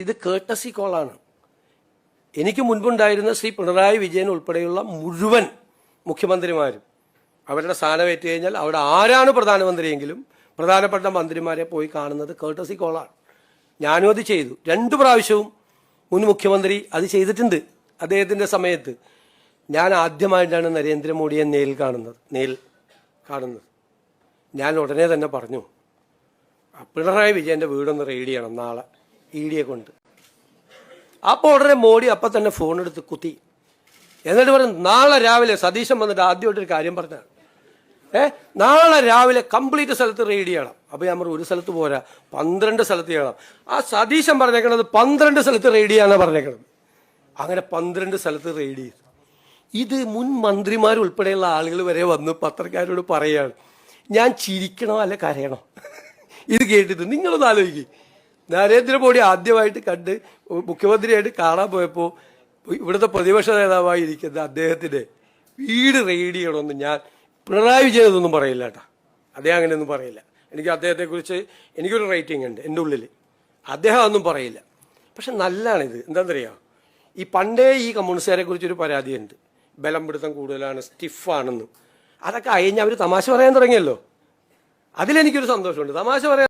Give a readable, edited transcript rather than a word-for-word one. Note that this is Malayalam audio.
ഇത് കേട്ടസി കോളാണ്. എനിക്ക് മുൻപുണ്ടായിരുന്ന ശ്രീ പിണറായി വിജയൻ ഉൾപ്പെടെയുള്ള മുഴുവൻ മുഖ്യമന്ത്രിമാരും അവരുടെ സ്ഥാനമേറ്റ് കഴിഞ്ഞാൽ അവിടെ ആരാണ് പ്രധാനമന്ത്രിയെങ്കിലും പ്രധാനപ്പെട്ട മന്ത്രിമാരെ പോയി കാണുന്നത് കേട്ടസി കോളാണ്. ഞാനും അത് ചെയ്തു. 2 പ്രാവശ്യവും മുൻ മുഖ്യമന്ത്രി അത് ചെയ്തിട്ടുണ്ട്. അദ്ദേഹത്തിൻ്റെ സമയത്ത് ഞാൻ ആദ്യമായിട്ടാണ് നരേന്ദ്രമോദിയെ നേരിൽ കാണുന്നത്. ഞാൻ ഉടനെ തന്നെ പറഞ്ഞു, പിണറായി വിജയൻ്റെ വീടൊന്ന് റെയ്ഡ് ചെയ്യണം നാളെ ED കൊണ്ട്. അപ്പോൾ ഉടനെ മോഡി അപ്പം തന്നെ ഫോൺ എടുത്ത് കുത്തി. എന്നിട്ട് പറഞ്ഞു, നാളെ രാവിലെ സതീശൻ വന്നിട്ട് ആദ്യമായിട്ടൊരു കാര്യം പറഞ്ഞാണ്, നാളെ രാവിലെ കംപ്ലീറ്റ് സ്ഥലത്ത് റെയ്ഡ് ചെയ്യണം. അപ്പോൾ ഞാൻ പറഞ്ഞു, ഒരു സ്ഥലത്ത് പോരാ, 12 സ്ഥലത്ത് ചെയ്യണം. ആ സതീശൻ പറഞ്ഞേക്കണത് 12 സ്ഥലത്ത് റെയ്ഡ് ചെയ്യാനാണ് പറഞ്ഞേക്കണത്. അങ്ങനെ 12 സ്ഥലത്ത് റെയ്ഡ് ചെയ്തു. ഇത് മുൻ മന്ത്രിമാരുൾപ്പെടെയുള്ള ആളുകൾ വരെ വന്ന് പത്രക്കാരോട് പറയുകയാണ്. ഞാൻ ചിരിക്കണോ അല്ല കരയണോ ഇത് കേട്ടിട്ട്? നിങ്ങളൊന്ന് ആലോചിക്കും. നരേന്ദ്രമോദി ആദ്യമായിട്ട് കണ്ട് മുഖ്യമന്ത്രിയായിട്ട് കാണാൻ പോയപ്പോൾ ഇവിടുത്തെ പ്രതിപക്ഷ നേതാവായിരിക്കുന്ന അദ്ദേഹത്തിൻ്റെ വീട് റെയ്ഡ് ചെയ്യണമെന്ന് ഞാൻ പിണറായി വിജയൻ ഇതൊന്നും പറയില്ല കേട്ടോ. അദ്ദേഹം അങ്ങനെയൊന്നും പറയില്ല. എനിക്ക് അദ്ദേഹത്തെക്കുറിച്ച് എനിക്കൊരു റേറ്റിംഗ് ഉണ്ട് എൻ്റെ ഉള്ളിൽ. അദ്ദേഹം ഒന്നും പറയില്ല. പക്ഷെ നല്ലതാണിത്. എന്താണെന്നറിയാം, ഈ പണ്ടേ ഈ കമ്മ്യൂണിസ്റ്റുകാരെ കുറിച്ചൊരു പരാതിയുണ്ട്, ബലം പിടുത്തം കൂടുതലാണ്, സ്റ്റിഫാണെന്ന്. അതൊക്കെ അയഞ്ഞ് അവർ തമാശ പറയാൻ തുടങ്ങിയല്ലോ. അതിലെനിക്കൊരു സന്തോഷമുണ്ട്. തമാശ പറയാൻ